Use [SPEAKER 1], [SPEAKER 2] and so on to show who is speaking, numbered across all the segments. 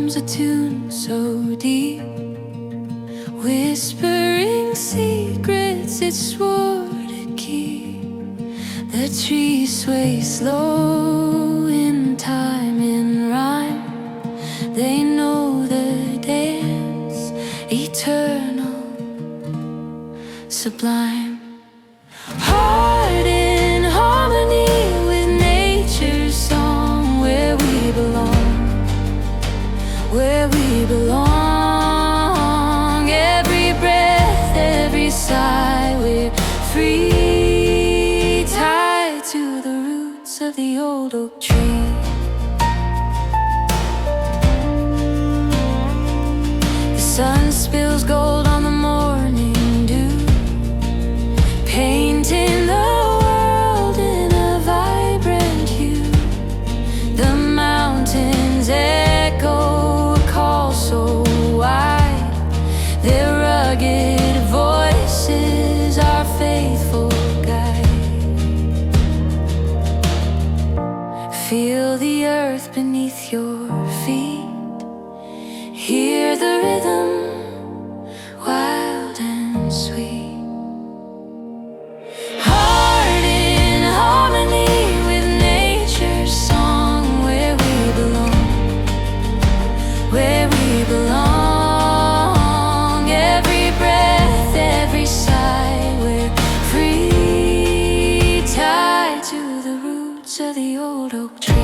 [SPEAKER 1] hums a tune so deep, whispering secrets it swore to keep. The trees sway slow in time, in rhyme. They know the dance, eternal, sublime. Heart in harmony with nature's song, where we belong, where we belong. Every breath, every sigh, we're free, tied to the roots of the old oak tree. The sun spills gold on the morning dew, painting the world in a vibrant hue. The mountains echo a call so wide, their rugged voices are faithful guide. Feel the earth beneath your feet, hear the rhythm, wild and sweet. Heart in harmony with nature's song, where we belong, where we belong. Every breath, every sigh, we're free, tied to the roots of the old oak tree.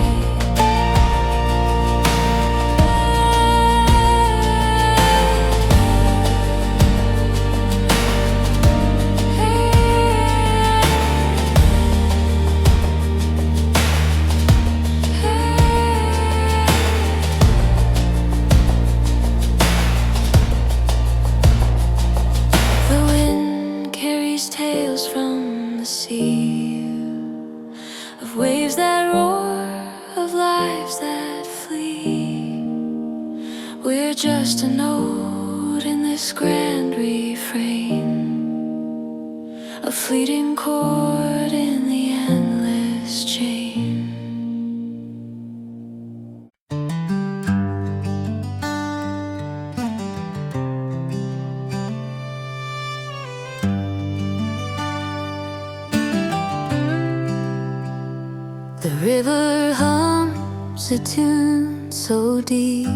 [SPEAKER 1] Tales from the sea, of waves that roar, of lives that flee. We're just a note in this grand refrain, a fleeting chord in the endless chain. The river hums a tune so deep,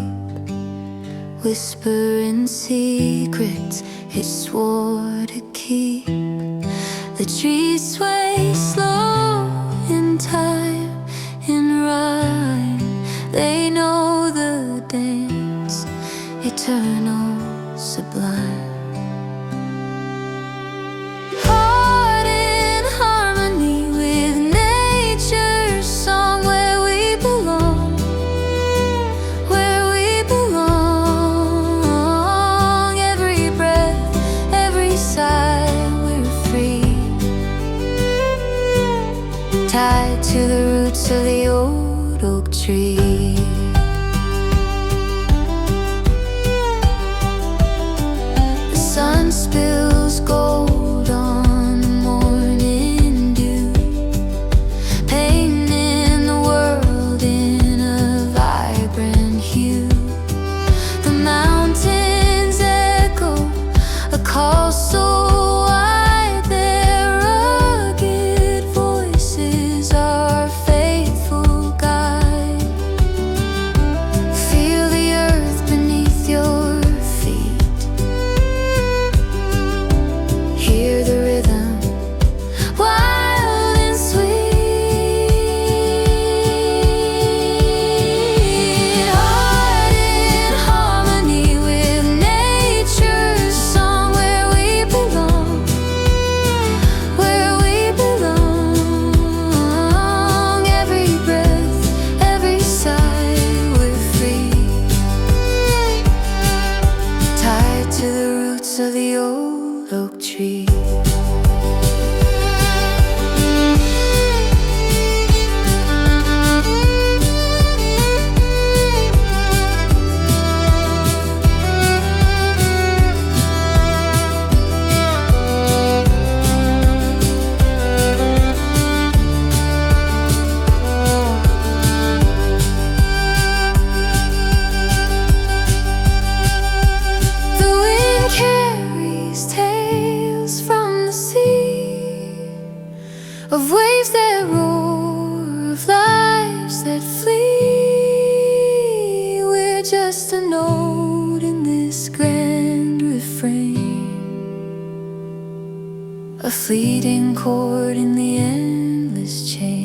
[SPEAKER 1] whispering secrets it swore to keep. The trees sway slow in time, in rhyme. They know the dance, eternal, sublime. Tied to the roots of the old oak tree. The sun spills gold on the morning dew, painting the world in a vibrant hue. The mountains echo a call so A fleeting chord in the endless chain.